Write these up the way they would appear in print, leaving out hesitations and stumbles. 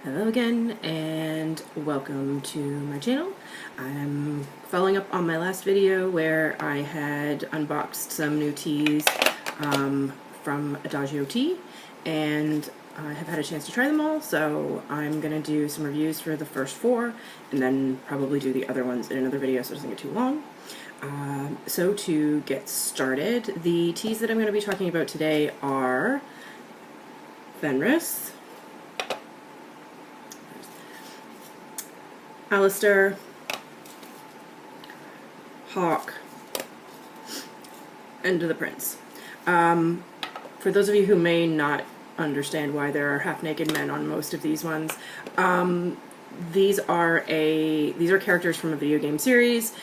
Hello again and welcome to my channel. I'm following up on my last video where I had unboxed some new teas from Adagio Tea, and I have had a chance to try them all, so I'm going to do some reviews for the first four and then probably do the other ones in another video so it doesn't get too long. So to get started, the teas that I'm going to be talking about today are Fenris, Allister, Hawk, and the Prince. For those of you who may not understand why there are half-naked men on most of these ones, these are characters from a video game series,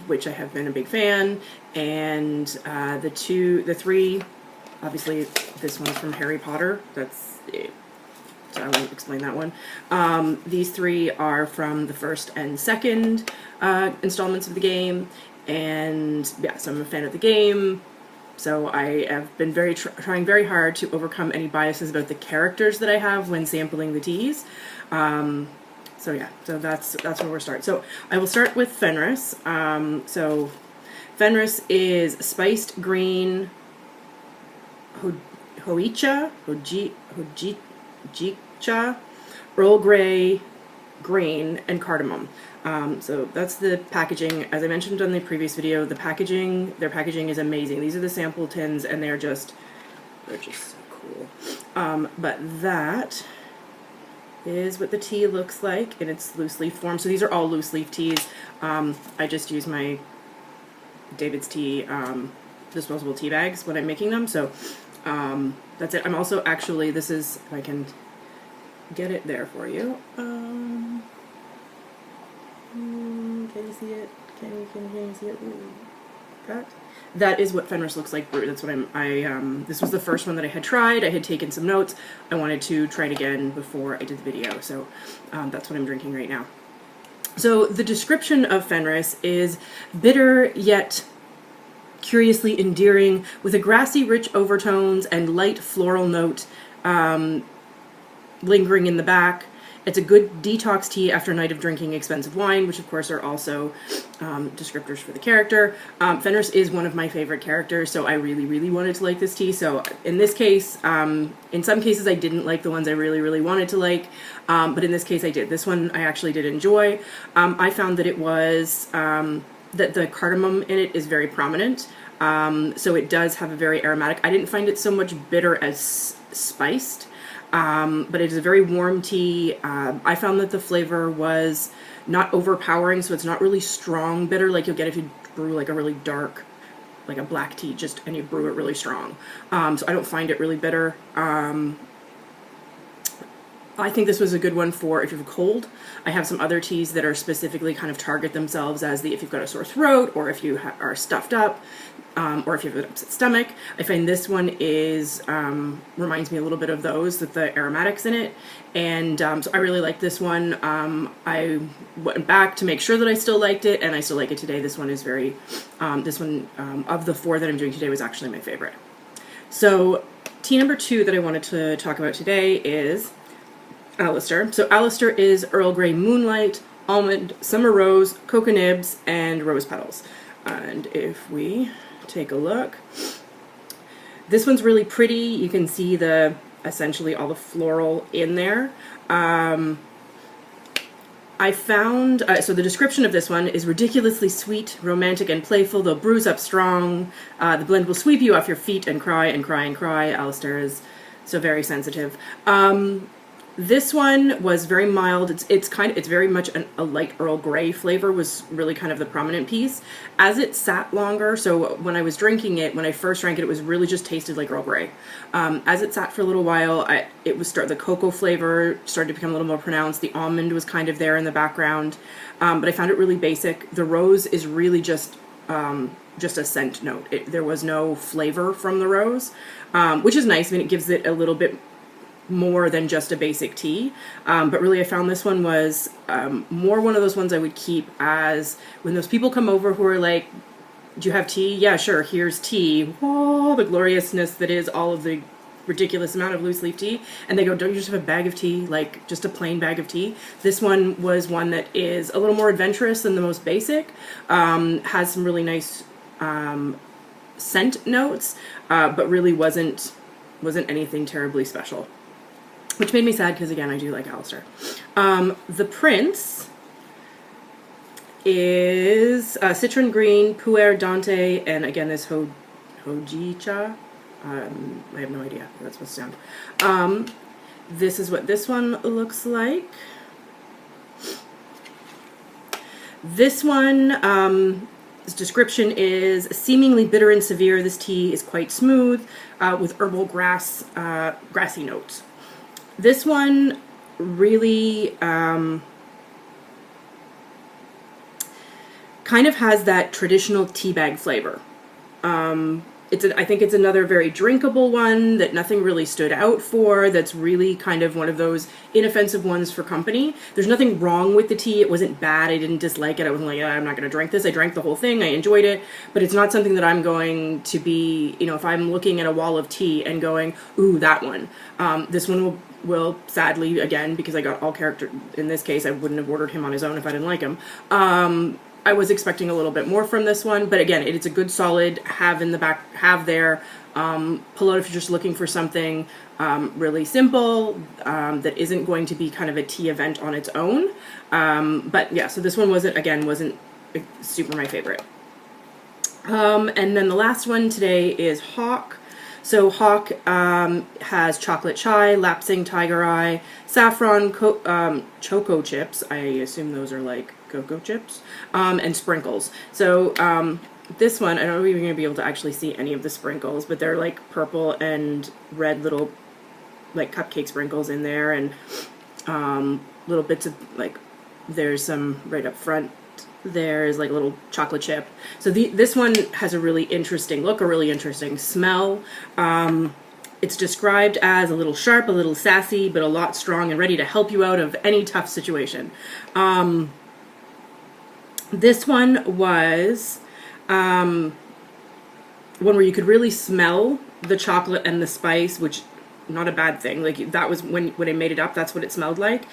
which I have been a big fan, and the three, obviously this one's from Harry Potter, that's it. So I won't explain that one. These three are from the first and second installments of the game, and yeah, so I'm a fan of the game. So I have been trying very hard to overcome any biases about the characters that I have when sampling the teas. So yeah, so that's where we'll start. So I will start with Fenris. So Fenris is spiced green hojicha, Earl Grey, green, and cardamom. So that's the packaging. As I mentioned on the previous video, their packaging is amazing. These are the sample tins, and they're just so cool. But that is what the tea looks like in its loose leaf form. So these are all loose leaf teas. I just use my David's Tea disposable tea bags when I'm making them. So that's it. I'm also actually, this is, if I can get it there for you. Can you see it? Can you see it? That is what Fenris looks like brewed. That's what this was the first one that I had tried. I had taken some notes. I wanted to try it again before I did the video, so that's what I'm drinking right now. So the description of Fenris is bitter yet curiously endearing, with a grassy rich overtones and light floral note lingering in the back. It's a good detox tea after a night of drinking expensive wine, which of course are also descriptors for the character. Fenris is one of my favorite characters, so I really wanted to like this tea. So in this case, in some cases I didn't like the ones I really wanted to like, but in this case I did. This one I actually did enjoy. I found that it was, that the cardamom in it is very prominent, so it does have a very aromatic. I didn't find it so much bitter as spiced. But it is a very warm tea. I found that the flavor was not overpowering, so it's not really strong bitter like you'll get if you brew like a really dark, like a black tea, and you brew it really strong. So I don't find it really bitter. I think this was a good one for if you have a cold. I have some other teas that are specifically kind of target themselves as if you've got a sore throat, or if you are stuffed up, or if you have an upset stomach. I find this one reminds me a little bit of those, with the aromatics in it, and so I really like this one. I went back to make sure that I still liked it, and I still like it today. This one is of the four that I'm doing today was actually my favorite. So tea number 2 that I wanted to talk about today is Allister. So Allister is Earl Grey Moonlight, Almond, Summer Rose, Cocoa Nibs, and Rose Petals. And if we take a look, this one's really pretty. You can see essentially all the floral in there. I found, so the description of this one is ridiculously sweet, romantic, and playful, though brews up strong. The blend will sweep you off your feet and cry and cry and cry. Allister is so very sensitive. This one was very mild. It's very much a light Earl Grey flavor was really kind of the prominent piece. As it sat longer, so when I was drinking it, when I first drank it, it was really just tasted like Earl Grey. As it sat for a little while, the cocoa flavor started to become a little more pronounced. The almond was kind of there in the background, but I found it really basic. The rose is really just a scent note. There was no flavor from the rose, which is nice. I mean, it gives it a little bit more than just a basic tea, but really I found this one was more one of those ones I would keep as when those people come over who are like, do you have tea? Yeah, sure, here's tea. Oh, the gloriousness that is all of the ridiculous amount of loose leaf tea, and they go, don't you just have a bag of tea, like just a plain bag of tea? This one was one that is a little more adventurous than the most basic, has some really nice scent notes, but really wasn't anything terribly special, which made me sad because, again, I do like Allister. The Prince is Citron Green, Puer, Dante, and again this Hojicha. I have no idea how that's supposed to sound. This is what this one looks like. This one, its description is seemingly bitter and severe. This tea is quite smooth with herbal grassy notes. This one really kind of has that traditional tea bag flavor. I think it's another very drinkable one that nothing really stood out for. That's really kind of one of those inoffensive ones for company. There's nothing wrong with the tea. It wasn't bad. I didn't dislike it. I wasn't like, I'm not going to drink this. I drank the whole thing. I enjoyed it. But it's not something that I'm going to be, if I'm looking at a wall of tea and going, ooh, that one. This one will sadly, again, because I got all character, in this case, I wouldn't have ordered him on his own if I didn't like him. I was expecting a little bit more from this one, but again, it's a good solid have in the back, have there. Pull out if you're just looking for something really simple that isn't going to be kind of a tea event on its own. But yeah, so this one wasn't super my favorite. And then the last one today is Hawk. So Hawk has chocolate chai, lapsing tiger eye, saffron, choco chips. I assume those are like cocoa chips, and sprinkles. So this one, I don't know if you're going to be able to actually see any of the sprinkles, but they're like purple and red little like cupcake sprinkles in there, and little bits of like, there's some right up front. There's like a little chocolate chip. So this one has a really interesting look, a really interesting smell. It's described as a little sharp, a little sassy, but a lot strong and ready to help you out of any tough situation. This one was one where you could really smell the chocolate and the spice, which not a bad thing. Like that was when I made it up, that's what it smelled like.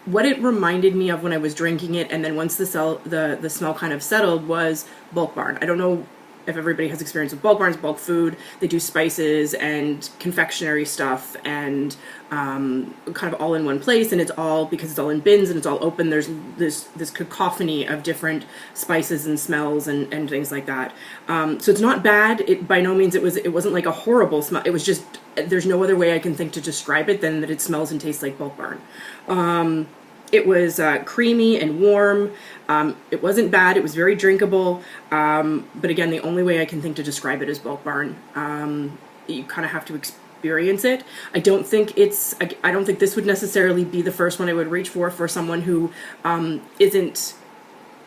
What it reminded me of when I was drinking it, and then once the smell kind of settled, was Bulk Barn. I don't know if everybody has experience with Bulk Barns, bulk food. They do spices and confectionery stuff and kind of all in one place, and it's all, because it's all in bins and it's all open, there's this cacophony of different spices and smells and things like that. So it's not bad. By no means it wasn't like a horrible smell. It was just, there's no other way I can think to describe it than that it smells and tastes like Bulk Barn. It was creamy and warm. It wasn't bad. It was very drinkable. But again, the only way I can think to describe it is Bulk Barn. You kind of have to experience it. I don't think this would necessarily be the first one I would reach for someone who isn't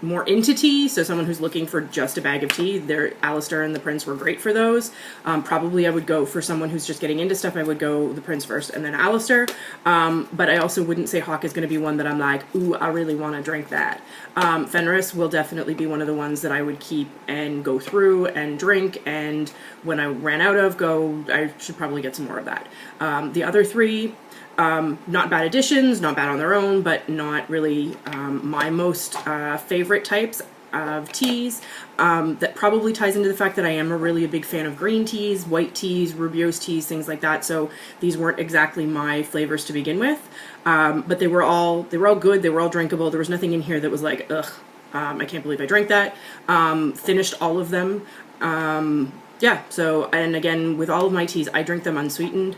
more into tea, so someone who's looking for just a bag of tea. Allister and the Prince were great for those. Probably I would go for someone who's just getting into stuff, I would go the Prince first and then Allister. But I also wouldn't say Hawk is going to be one that I'm like, ooh, I really want to drink that. Fenris will definitely be one of the ones that I would keep and go through and drink, and when I ran out of, I should probably get some more of that. The other three, not bad additions, not bad on their own, but not really my most favorite types of teas. That probably ties into the fact that I am really a big fan of green teas, white teas, Rubio's teas, things like that. So these weren't exactly my flavors to begin with, but they were all good. They were all drinkable. There was nothing in here that was like, ugh, I can't believe I drank that. Finished all of them. Yeah, so, and again, with all of my teas, I drink them unsweetened.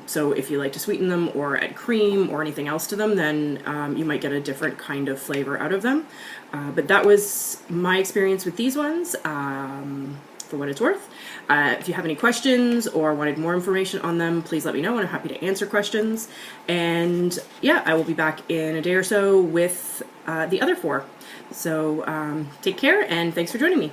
So if you like to sweeten them or add cream or anything else to them, then you might get a different kind of flavor out of them. But that was my experience with these ones, for what it's worth. If you have any questions or wanted more information on them, please let me know, and I'm happy to answer questions. And yeah, I will be back in a day or so with the other four. So take care, and thanks for joining me.